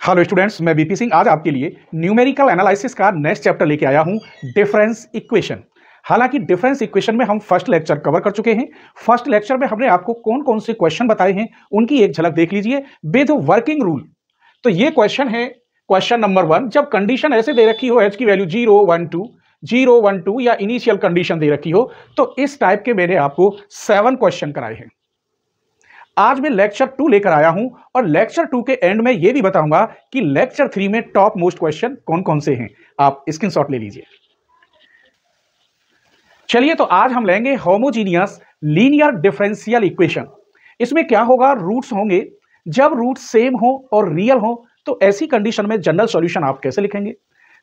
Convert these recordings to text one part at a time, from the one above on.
Hello students, मैं BP Singh आज आपके लिए न्यूमेरिकल एनालिसिस का नेक्स्ट चैप्टर लेके आया हूं, डिफरेंस इक्वेशन। हालांकि डिफरेंस इक्वेशन में हम फर्स्ट लेक्चर कवर कर चुके हैं। फर्स्ट लेक्चर में हमने आपको कौन कौन से क्वेश्चन बताए हैं उनकी एक झलक देख लीजिए विद वर्किंग रूल। तो ये क्वेश्चन है क्वेश्चन नंबर 1। जब कंडीशन ऐसे दे रखी हो एच की वैल्यू 0 1 2 या इनिशियल कंडीशन दे रखी हो, तो इस टाइप के मैंने आपको 7 क्वेश्चन कराए हैं। आज मैं लेक्चर 2 लेकर आया हूं और लेक्चर 2 के एंड में यह भी बताऊंगा कि लेक्चर 3 में टॉप मोस्ट क्वेश्चन कौन कौन से हैं। आप स्क्रीनशॉट ले लीजिए। चलिए, तो आज हम लेंगे होमोजीनियस लीनियर डिफरेंशियल इक्वेशन। इसमें क्या होगा, रूट्स होंगे। जब रूट सेम हो और रियल हो तो ऐसी कंडीशन में जनरल सॉल्यूशन आप कैसे लिखेंगे।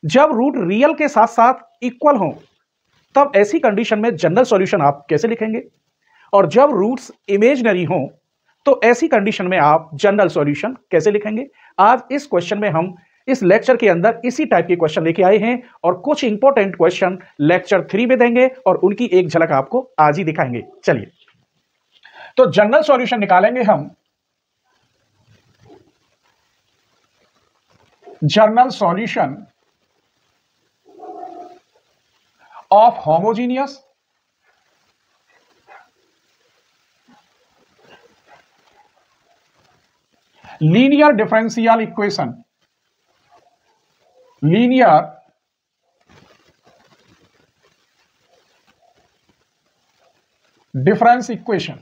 जब रूट रियल के साथ साथ इक्वल हो तब ऐसी कंडीशन में जनरल सॉल्यूशन आप कैसे लिखेंगे। और जब रूट्स इमेजिनरी हो तो ऐसी कंडीशन में आप जनरल सॉल्यूशन कैसे लिखेंगे। आज इस क्वेश्चन में हम इस लेक्चर के अंदर इसी टाइप के क्वेश्चन लेके आए हैं और कुछ इंपॉर्टेंट क्वेश्चन लेक्चर 3 में देंगे और उनकी एक झलक आपको आज ही दिखाएंगे। चलिए, तो जनरल सॉल्यूशन निकालेंगे हम। General solution of homogeneous linear differential equation. Linear difference equation.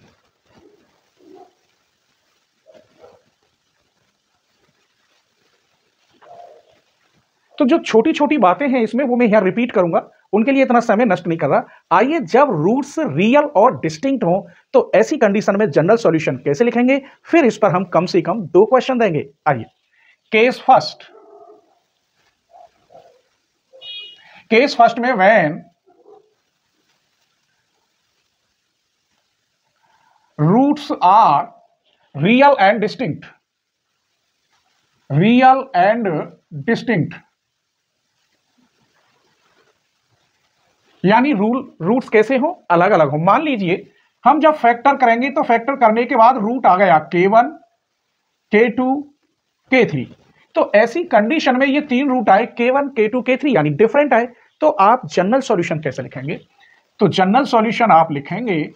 तो जो छोटी छोटी बातें हैं इसमें वो मैं यहां रिपीट करूंगा, उनके लिए इतना समय नष्ट नहीं कर रहा। आइए, जब रूट्स रियल और डिस्टिंक्ट हो तो ऐसी कंडीशन में जनरल सॉल्यूशन कैसे लिखेंगे, फिर इस पर हम कम से कम 2 क्वेश्चन देंगे। आइए, केस फर्स्ट में when roots are real and distinct, यानी रूट्स कैसे हो, अलग अलग हो। मान लीजिए हम जब फैक्टर करेंगे तो फैक्टर करने के बाद रूट आ गया K1 K2 K3। तो ऐसी कंडीशन में ये 3 रूट आए K1 K2 K3 यानी डिफरेंट आए, तो आप जनरल सॉल्यूशन कैसे लिखेंगे। तो जनरल सॉल्यूशन आप लिखेंगे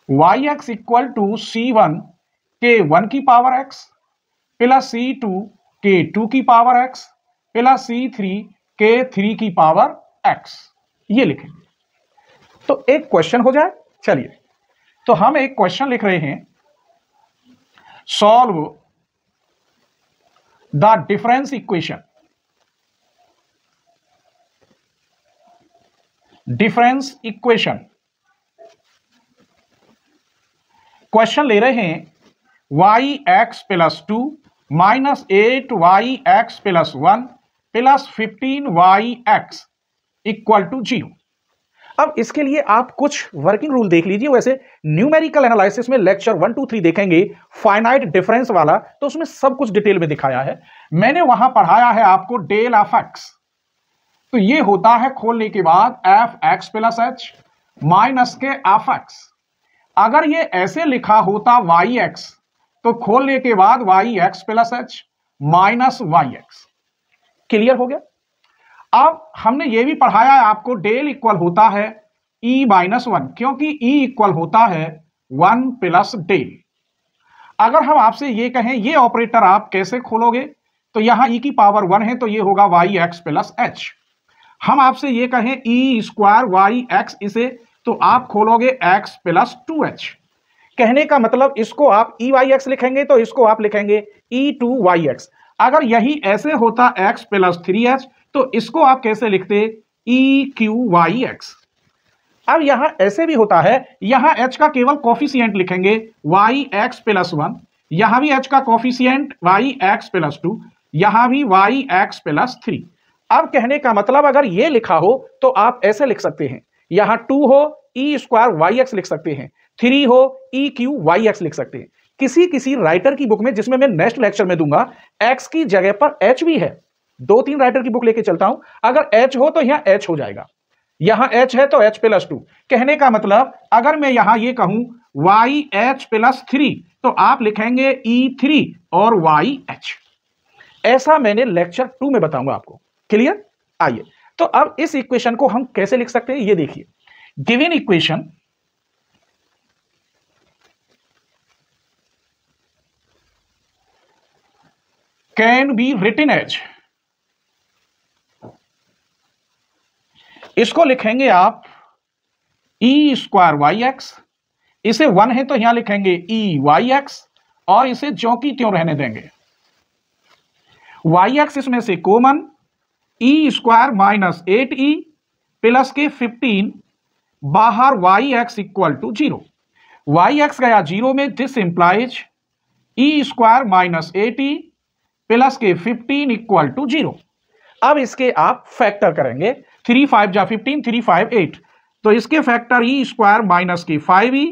yx equal to C1 K1 की power x plus C2 K2 की power x plus C3 K3 की पावर x, ये लिखेंगे तो एक क्वेश्चन हो जाए। चलिए, तो हम एक क्वेश्चन लिख रहे हैं, solve the difference equation. Difference equation question ले रहे हैं yx plus 2 minus 8yx plus 1 plus 15yx equal to 0। अब इसके लिए आप कुछ वर्किंग रूल देख लीजिए। वैसे न्यूमेरिकल एनालिसिस में लेक्चर 1 2 3 देखेंगे फाइनाइट डिफरेंस वाला, तो उसमें सब कुछ डिटेल में दिखाया है। मैंने वहां पढ़ाया है आपको डेल ऑफ एक्स। तो ये होता है खोलने के बाद F x plus h minus के एफ एक्स। अगर ये ऐसे लिखा होता वाई एक्स तो खोलने के बाद y x plus h minus y x. Clear हो गया। अब हमने ये भी पढ़ाया है आपको डेल इक्वल होता है e माइनस 1, क्योंकि e इक्वल होता है 1 प्लस डेल। अगर हम आपसे ये कहें ये ऑपरेटर आप कैसे खोलोगे, तो यहां e की पावर 1 है तो ये होगा वाई एक्स प्लस एच। हम आपसे ये कहें e स्क्वायर वाई एक्स इसे, तो आप खोलोगे x प्लस 2h। कहने का मतलब इसको आप e वाई एक्स लिखेंगे तो इसको आप लिखेंगे e 2 वाई एक्स। अगर यही ऐसे होता x प्लस 3h तो इसको आप कैसे लिखते, ई क्यू वाई एक्स। अब यहां ऐसे भी होता है, यहां h का केवल कॉफिशिएंट लिखेंगे वाई एक्स प्लस 1, यहां भी h का कॉफिशिएंट वाई एक्स प्लस 2, यहां भी वाई एक्स प्लस 3। अब कहने का मतलब अगर ये लिखा हो तो आप ऐसे लिख सकते हैं, यहां 2 हो ई स्क्वायर वाई एक्स लिख सकते हैं, 3 हो ई क्यू वाई एक्स लिख सकते हैं। किसी राइटर की बुक में, जिसमें मैं नेक्स्ट लेक्चर में दूंगा, x की जगह पर h भी है। 2-3 राइटर की बुक लेके चलता हूं, अगर h हो तो यहां h हो जाएगा, यहां h है तो h प्लस 2। कहने का मतलब अगर मैं यहां ये कहूं YH प्लस 3 तो आप लिखेंगे E3 और YH। ऐसा मैंने लेक्चर 2 में बताऊंगा आपको। क्लियर? आइए, तो अब इस इक्वेशन को हम कैसे लिख सकते हैं ये देखिए। Given equation can be written as, इसको लिखेंगे आप ई स्क्वायर वाई एक्स, इसे 1 है तो यहां लिखेंगे ई वाई एक्स और इसे ज्यों की त्यों रहने देंगे। वाई एक्स इसमें से common, E square minus 8e plus के 15 बाहर y x equal to 0। Y x गया 0 में, this implies E square minus 8e plus के 15 इक्वल टू 0। अब इसके आप फैक्टर करेंगे, 3 5 जा 15, 3 5 8, तो इसके फैक्टर ई स्क्वायर माइनस के 5e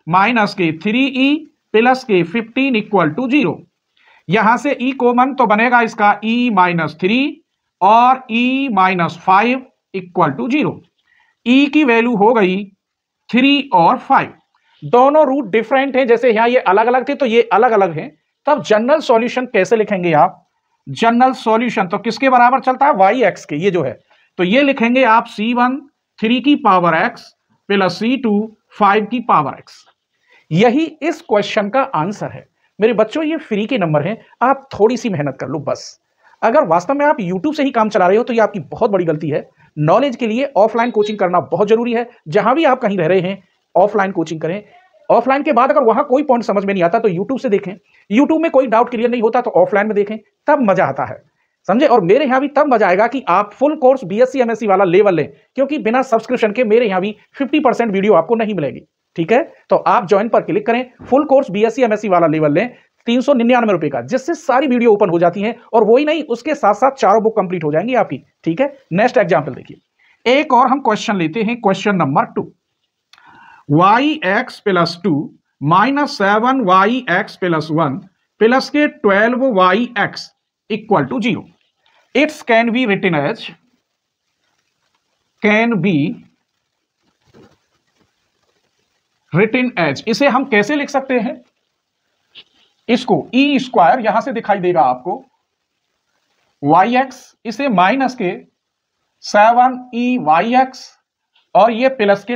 माइनस के 3e प्लस के 15 इक्वल टू 0। यहां से ई कॉमन तो बनेगा इसका ई माइनस 3 और ई माइनस 5 इक्वल टू 0। ई की वैल्यू हो गई 3 और 5। दोनों रूट डिफरेंट हैं, जैसे यहां ये अलग अलग थे तो ये अलग अलग हैं। तब जनरल सॉल्यूशन कैसे लिखेंगे आप? जनरल सॉल्यूशन तो किसके बराबर चलता है? वाई एक्स के, ये जो है, तो ये लिखेंगे आप C1 3 की पावर x प्लस C2 5 की पावर x। यही इस क्वेश्चन का आंसर है। मेरे बच्चों ये फ्री के नंबर हैं, आप थोड़ी सी मेहनत कर लो बस। अगर वास्तव में आप YouTube से ही काम चला रहे हो तो ये आपकी बहुत बड़ी गलती है। नॉलेज के लिए ऑफलाइन कोचिंग करना बहुत जरूरी है। जहां भी आप कहीं रह रहे हैं ऑफलाइन कोचिंग करें। ऑफलाइन के बाद अगर वहां कोई पॉइंट समझ में नहीं आता तो YouTube से देखें। YouTube में कोई डाउट क्लियर नहीं होता तो ऑफलाइन में देखें, तब मजा आता है, समझे। और मेरे यहां भी तब मजा आएगा कि आप फुल कोर्स BSc MSc वाला लेवल लें, क्योंकि बिना सब्सक्रिप्शन के मेरे यहां भी 50% वीडियो आपको नहीं मिलेगी। ठीक है, तो आप ज्वाइन पर क्लिक करें, फुल कोर्स BSc MSc वाला लेवल लें 399 रुपए का, जिससे सारी वीडियो ओपन हो जाती हैं। और वही नहीं, उसके साथ साथ चारों बुक कंप्लीट हो जाएंगी आपकी। ठीक है, नेक्स्ट एग्जाम्पल देखिए। एक और हम क्वेश्चन लेते हैं, question number 2। Y x plus 2 minus 7y(x plus 1 plus के 12y(x equal to 0। It's can be written as, can be written as, इसे हम कैसे लिख सकते हैं? इसको ई स्क्वायर यहां से दिखाई देगा आपको वाई एक्स, इसे माइनस के 7e(y(x और ये प्लस के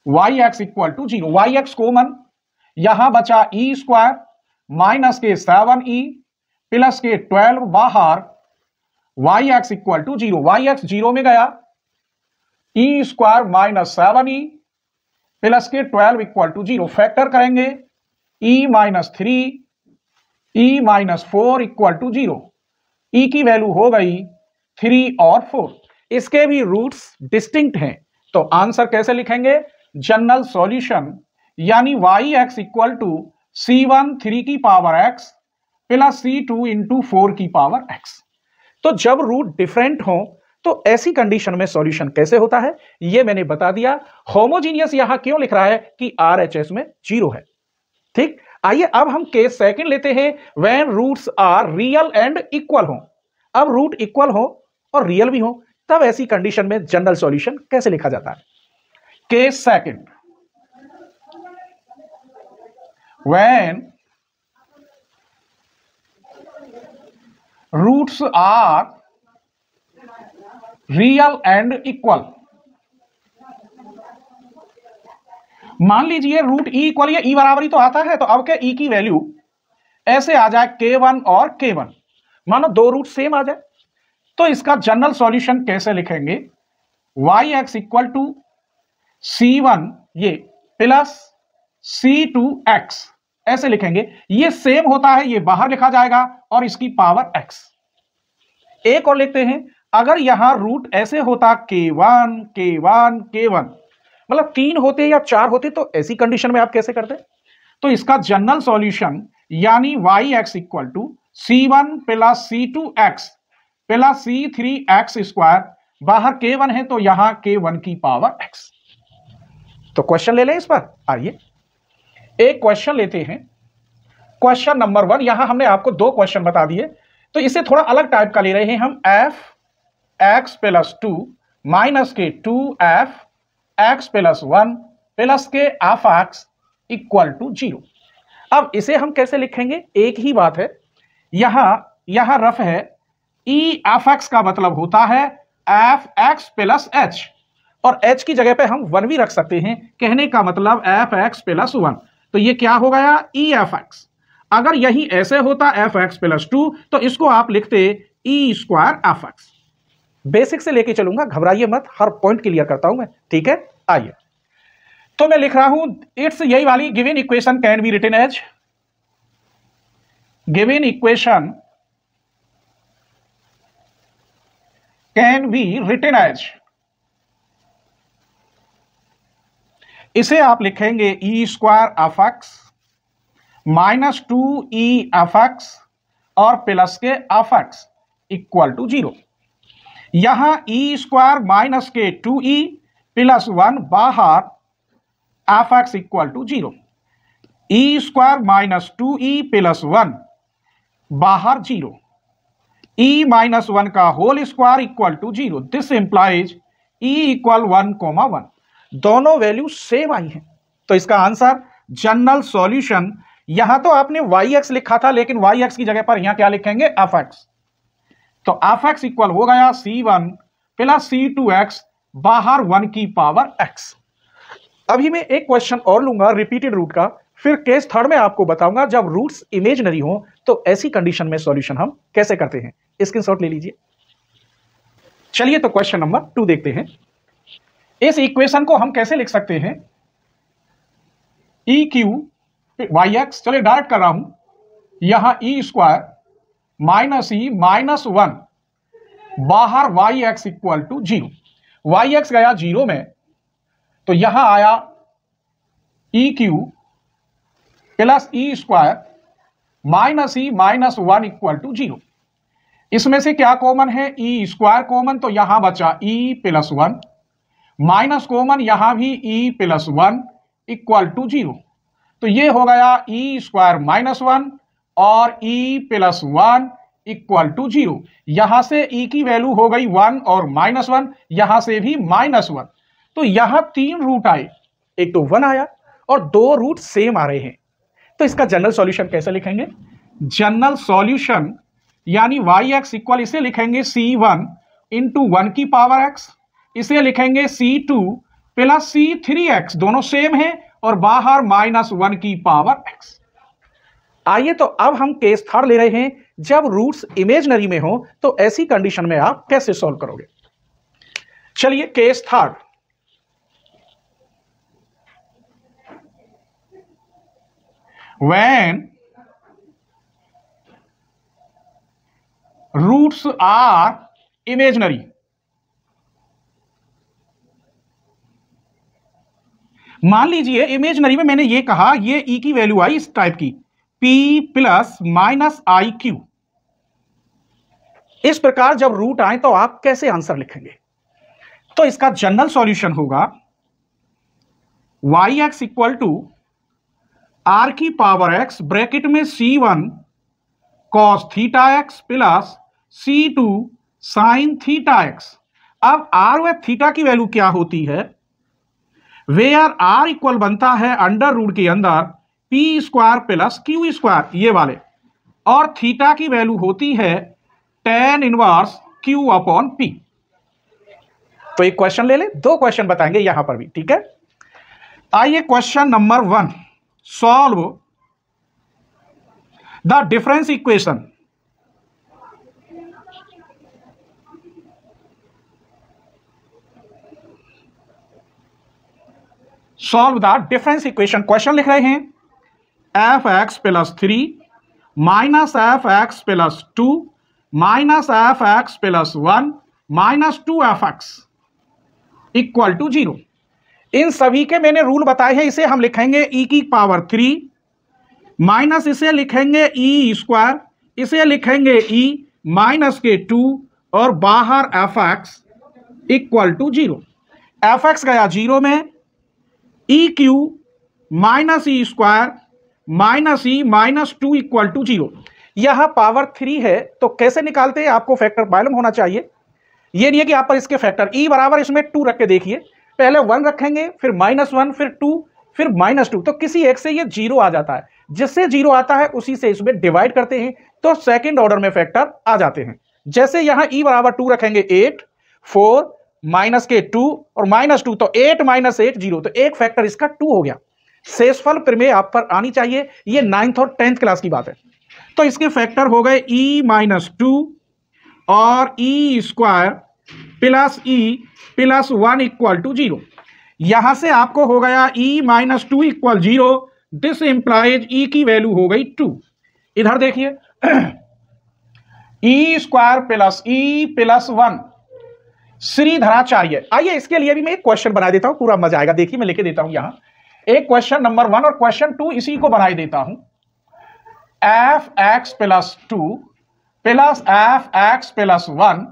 12y(x equal to 0। Y x common, यहां बचा ई स्क्वायर माइनस के 7e प्लस के 12 बाहर y(x equal to 0। Y x 0 में गया, ई स्क्वायर माइनस 7e प्लस के 12 इक्वल टू 0। फैक्टर करेंगे e minus 3 e minus 4 equal to 0। e की वैल्यू हो गई 3 और 4। इसके भी रूट्स डिस्टिंक्ट हैं, तो आंसर कैसे लिखेंगे? जनरल सॉल्यूशन यानी y(x इक्वल टू C1 3 की power x plus C2 into 4 की पावर x। तो जब रूट डिफरेंट हो तो ऐसी कंडीशन में सॉल्यूशन कैसे होता है ये मैंने बता दिया। होमोजीनियस यहां क्यों लिख रहा है कि RHS में 0 है। ठीक, आइए अब हम केस सेकंड लेते हैं, when roots are real and equal हो। अब रूट इक्वल हो और रियल भी हो, तब ऐसी कंडीशन में जनरल सॉल्यूशन कैसे लिखा जाता है? Case second, when roots are real and equal. मान लीजिए रूट ई इक्वल, ये ई बराबरी तो आता है, तो अब क्या ई की वैल्यू ऐसे आ जाए K1 और K1, मानो दो रूट सेम आ जाए, तो इसका जनरल सॉल्यूशन कैसे लिखेंगे? y(x इक्वल टू C1 ये प्लस C2x ऐसे लिखेंगे। ये सेम होता है, ये बाहर लिखा जाएगा और इसकी पावर x। एक और लिखते हैं, अगर यहां रूट ऐसे होता K1 K1 K1, मतलब 3 होते या 4 होते, तो ऐसी कंडीशन में आप कैसे करते? तो इसका जनरल सॉल्यूशन यानी y(x equal to C1 plus C2x plus C3x square, बाहर K1 है तो यहां K1 की पावर x। तो क्वेश्चन ले लें इस पर। आइए एक क्वेश्चन लेते हैं, क्वेश्चन नंबर 1। यहां हमने आपको 2 क्वेश्चन बता दिए, तो इसे थोड़ा अलग टाइप का ले रहे हैं हम। f(x प्लस 2 माइनस के 2f(x प्लस 1 प्लस के f(x इक्वल टू 0। अब इसे हम कैसे लिखेंगे? एक ही बात है, यहां रफ है, ई एफ एक्स का मतलब होता है एफ एक्स प्लस एच, और एच की जगह पे हम 1 भी रख सकते हैं, कहने का मतलब एफ एक्स प्लस 1। तो ये क्या हो गया, ई एफ एक्स। अगर यही ऐसे होता एफ एक्स प्लस 2 तो इसको आप लिखते ई स्क्वायर एफ एक्स। बेसिक से लेके चलूंगा, घबराइए मत, हर पॉइंट क्लियर करता हूं मैं, ठीक है। आइए, तो मैं लिख रहा हूं इट्स यही वाली given equation can be written as, given equation can be written as, इसे आप लिखेंगे E square F X minus 2 E F X और plus K F x equal to 0। यहां ई स्क्वायर माइनस के 2e प्लस 1 बाहर f x equal to 0, E square minus 2e plus 1 बाहर 0, e minus 1 का whole square equal to 0। This implies e equal 1,1। दोनों value same आई हैं, तो इसका answer general solution, यहां तो आपने yx लिखा था लेकिन yx की जगह पर यहां क्या लिखेंगे fx, तो fx इक्वल हो गया c1 प्लस c2x बाहर 1 की पावर x। अभी मैं एक क्वेश्चन और लूंगा रिपीटेड रूट का, फिर केस थर्ड में आपको बताऊंगा जब रूट्स इमेजिनरी हो तो ऐसी कंडीशन में सॉल्यूशन हम कैसे करते हैं। स्क्रीनशॉट ले लीजिए। चलिए तो क्वेश्चन नंबर 2 देखते हैं। इस इक्वेशन को हम कैसे लिख सकते हैं, ई क्यू वाई एक्स, चलिए डायरेक्ट कर रहा हूं, यहां E square minus E minus 1 बाहर y x equal to 0। Y x गया 0 में, तो यहां आया E cube plus E square minus E minus 1 equal to 0। इसमें से क्या कॉमन है, ई स्क्वायर कॉमन, तो यहां बचा ई प्लस 1, माइनस कॉमन, यहां भी ई प्लस 1 इक्वल टू 0। तो ये हो गया ई स्क्वायर माइनस 1 और ई प्लस 1 इक्वल टू 0। यहां से ई की वैल्यू हो गई 1 और माइनस 1, यहां से भी माइनस 1। तो यहां 3 रूट आए, एक तो 1 आया और 2 रूट सेम आ रहे हैं। तो इसका जनरल सॉल्यूशन कैसे लिखेंगे, जनरल सॉल्यूशन यानी वाई एक्स इक्वल, इसे लिखेंगे c1 इंटू 1 की पावर x, इसे लिखेंगे c2 प्लस c3x, दोनों सेम हैं, और बाहर माइनस 1 की पावर x। आइए तो अब हम केस थर्ड ले रहे हैं, जब रूट्स इमेजिनरी में हो तो ऐसी कंडीशन में आप कैसे सॉल्व करोगे। चलिए case third, when roots are imaginary, मान लीजिए इमेजिनरी में मैंने ये कहा, ये ई की वैल्यू आई इस टाइप की p plus minus I Q. इस प्रकार जब रूट आए तो आप कैसे आंसर लिखेंगे, तो इसका जनरल सॉल्यूशन होगा y x equal to r की पावर एक्स ब्रैकेट में c1 cos theta x plus c2 sine theta x. अब आर व थीटा की वैल्यू क्या होती है, वेयर आर इक्वल बनता है अंडर रूट के अंदर P square plus Q square, ये वाले, और थीटा की वैल्यू होती है tan inverse Q upon P. तो एक क्वेश्चन ले ले, 2 क्वेश्चन बताएंगे यहां पर भी, ठीक है। आइए question number 1, solve the difference equation. Solve the difference equation. Question लिख रहे हैं f x plus 3 minus f x plus 2 minus f x plus 1 minus 2 f x equal to 0। इन सभी के मैंने रूल बताए हैं, इसे हम लिखेंगे e की पावर 3 माइनस इसे लिखेंगे ई स्क्वायर, इसे लिखेंगे e माइनस के 2 और बाहर f x equal to 0। F x गया 0 में, E cube minus E square minus E minus 2 equal to 0। यहां पावर 3 है तो कैसे निकालते हैं, आपको फैक्टर मालूम होना चाहिए। ये नहीं है कि आप पर इसके फैक्टर ई बराबर इसमें 2 रख के देखिए, पहले 1 रखेंगे फिर -1 फिर 2 फिर -2, तो किसी एक से ये 0 आ जाता है। जिससे 0 आता है उसी से इसमें डिवाइड करते हैं तो सेकंड ऑर्डर में फैक्टर आ जाते हैं। जैसे यहां e बराबर 2 रखेंगे 8, 4 माइनस के 2 और माइनस 2, तो 8 माइनस 8 0, तो एक फैक्टर इसका 2 हो गया। शेषफल प्रमेय आप पर आनी चाहिए, ये 9th और 10th क्लास की बात है। तो इसके फैक्टर हो गए e माइनस 2 और e square plus e plus 1 equal to 0। यहां से आपको हो गया e minus 2 equal 0, this implies e की वैल्यू हो गई 2। इधर देखिए e square plus e plus 1 Shridharacharya. आइए इसके लिए भी मैं एक क्वेश्चन बना देता हूं, पूरा मजा आएगा। देखिए मैं लेके देता हूं यहां एक क्वेश्चन नंबर 1 और क्वेश्चन 2 इसी को बना देता हूं। F x plus 2 plus F x plus 1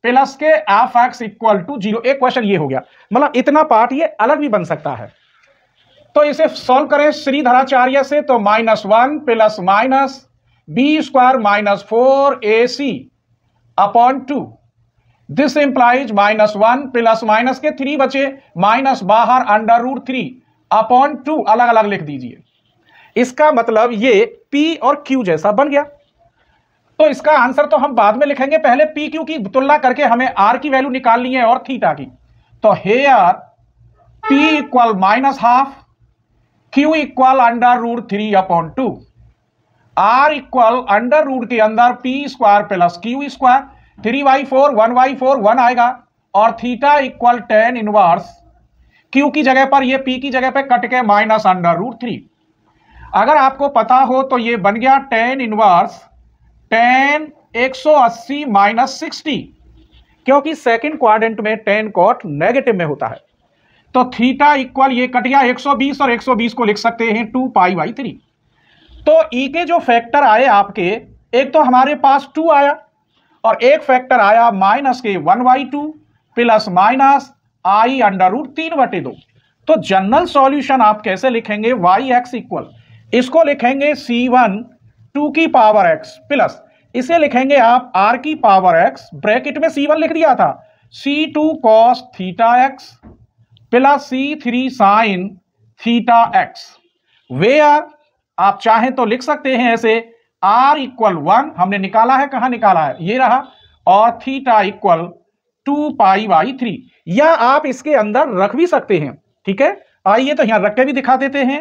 plus K F x equal to 0। एक क्वेश्चन ये हो गया, मतलब इतना पार्ट ये अलग भी बन सकता है। तो इसे सॉल्व करें श्रीधराचार्य से, तो -1 plus minus B square minus 4ac upon 2, this implies -1 plus minus के 3 बचे, माइनस बाहर √3 अपॉन 2 अलग अलग लिख दीजिए। इसका मतलब ये P और Q जैसा बन गया। तो इसका आंसर तो हम बाद में लिखेंगे, पहले P Q की तुलना करके हमें R की वैल्यू निकालनी है और थीटा की। तो here P equal -12, Q equal √3 upon 2, R equal √ के अंदर P square plus Q square, 3/4 1/4 1 आएगा, और theta equal tan inverse Q की जगह पर ये P की जगह पर कट के -√3। अगर आपको पता हो तो ये बन गया tan इनवर्स tan 180 माइनस 60, क्योंकि सेकंड क्वाड्रेंट में tan कॉट नेगेटिव में होता है। तो थीटा इक्वल ये कट गया 120 और 120 को लिख सकते हैं 2π/3। तो E के जो फैक्टर आए आपके, एक तो हमारे पास 2 आया और एक फैक्टर आया माइनस के 1/2 प्लस माइनस i √3/2। तो जनरल सॉल्यूशन आप कैसे लिखेंगे, yx इक्वल, इसको लिखेंगे c1 2 की पावर x प्लस इसे लिखेंगे आप r की पावर x, ब्रैकेट में c1 लिख दिया था, c2 cos theta x plus c3 sine theta x। Where आप चाहें तो लिख सकते हैं ऐसे, r इक्वल 1 हमने निकाला है, कहां निकाला है, ये रहा, और थीटा इक्वल 2π/3, या आप इसके अंदर रख भी सकते हैं। ठीक है, आइए तो यहां रख के भी दिखा देते हैं।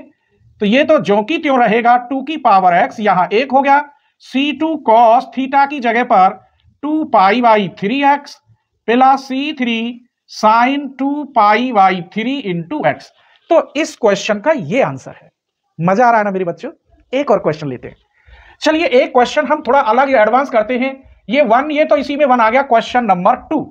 तो ये तो ज्यों की त्यों रहेगा, 2 की पावर x यहां 1 हो गया, c2 cos थीटा की जगह पर 2π/3x plus c3 sign 2π/3 into x। तो इस क्वेश्चन का ये आंसर है। मजा आ रहा है ना मेरे बच्चों? एक और क्वेश्चन लेते हैं। चलिए एक क्वेश्चन हम थोड़ा अलग एडवांस करते हैं। ये 1, ये तो इसी में 1 आ गया। क्वेश्चन नंबर 2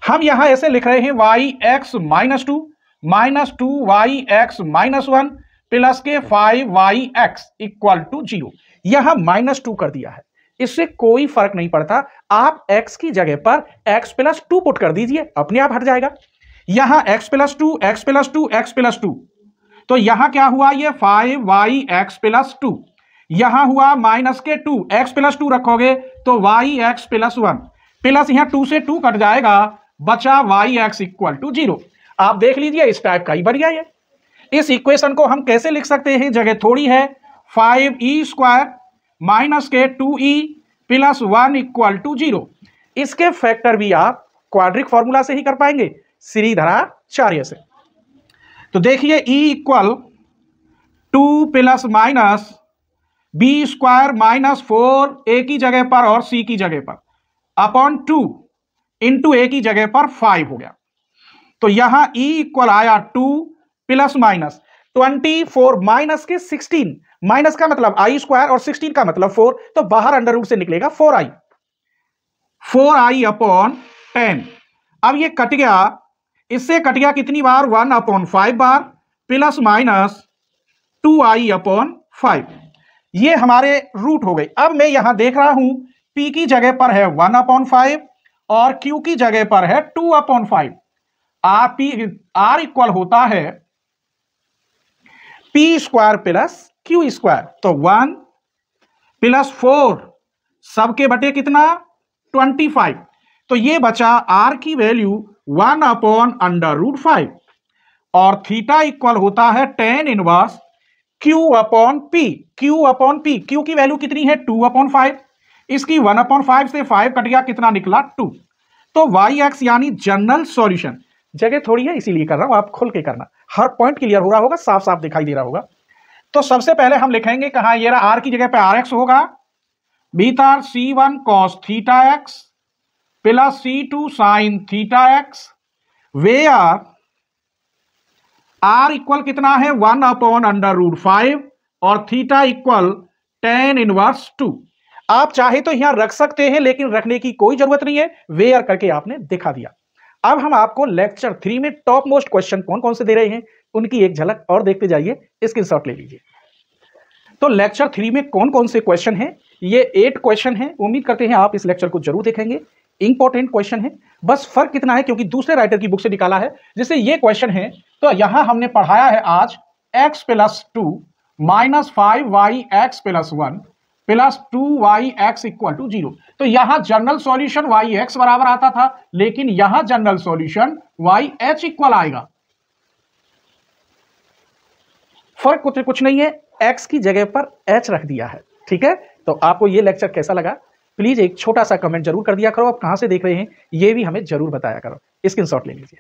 हम यहां ऐसे लिख रहे हैं, yx -2 माइनस 2yx -1 प्लस के 5yx इक्वल टू 0। यहां -2 कर दिया है, इससे कोई फर्क नहीं पड़ता, आप x की जगह पर x प्लस 2 पुट कर दीजिए, अपने आप हट जाएगा। यहां x plus 2 x plus 2 x plus 2, तो यहां क्या हुआ, ये 5yx प्लस 2, यहां हुआ माइनस के 2 x प्लस 2 रखोगे तो yx प्लस 1 प्लस यहां 2 से 2 कट जाएगा, बचा yx इक्वल टू 0। आप देख लीजिए इस टाइप का ही बन गया। ये इस इक्वेशन को हम कैसे लिख सकते हैं, जगह थोड़ी है, 5e स्क्वायर माइनस के 2e प्लस 1 इक्वल टू 0। इसके फैक्टर भी आप क्वाड्रिक फॉर्मूला से ही कर पाएंगे, श्रीधराचार्य से। तो देखिए e equal 2 plus minus B square minus 4 A की जगह पर और सी की जगह पर अपॉन 2 इंटू ए की जगह पर 5 हो गया। तो यहां e इक्वल आया 2 प्लस माइनस 24 माइनस के 16, माइनस का मतलब आई स्क्वायर और 16 का मतलब 4, तो बाहर अंडर रूट से निकलेगा 4i अपॉन 10। अब ये कट गया, इससे कट गया कितनी बार, 1/5 बार प्लस माइनस 2i अपॉन 5। ये हमारे रूट हो गई। अब मैं यहां देख रहा हूं p की जगह पर है 1/5 और q की जगह पर है 2/5। r इक्वल होता है p square plus q square, तो 1 प्लस 4 सबके बटे कितना, 25। तो ये बचा r की वैल्यू 1/√5 और थीटा इक्वल होता है tan inverse Q upon P, Q upon P, Q की वैल्यू कितनी है 2/5, इसकी 1/5 से 5 कट गया, कितना निकला 2। तो YX यानी जनरल सॉल्यूशन, जगह थोड़ी है इसीलिए कर रहा हूं, आप खुल के करना, हर पॉइंट क्लियर हो रहा होगा, साफ साफ दिखाई दे रहा होगा। तो सबसे पहले हम लिखेंगे कहां, ये रहा, R की जगह पे RX होगा, भीतर C1 cos theta x plus C2 sin theta x, where R equal कितना है 1/√5 और थीटा इक्वल tan इनवर्स 2। आप चाहे तो यहां रख सकते हैं, लेकिन रखने की कोई जरूरत नहीं है, वेयर करके आपने दिखा दिया। अब हम आपको लेक्चर 3 में टॉप मोस्ट क्वेश्चन कौन कौन से दे रहे हैं उनकी एक झलक और देखते जाइए, स्क्रीनशॉट ले लीजिए। तो लेक्चर 3 में कौन कौन से क्वेश्चन हैं, ये 8 क्वेश्चन हैं। उम्मीद करते हैं आप इस लेक्चर को जरूर देखेंगे, इंपॉर्टेंट क्वेश्चन है। बस फर्क कितना है, क्योंकि दूसरे राइटर की बुक से निकाला है, जैसे ये क्वेश्चन है तो यहां हमने पढ़ाया है आज x + 2 - 5yx + 1 + 2yx = 0। तो यहां जनरल सॉल्यूशन yx बराबर आता था, लेकिन यहां जनरल सॉल्यूशन yh इक्वल आएगा। फर्क कुछ नहीं है, x की जगह पर h रख दिया है। ठीक है, तो आपको ये लेक्चर कैसा लगा, प्लीज एक छोटा सा कमेंट जरूर कर दिया करो। आप कहां से देख रहे हैं ये भी हमें जरूर बताया करो, स्क्रीनशॉट ले लीजिए।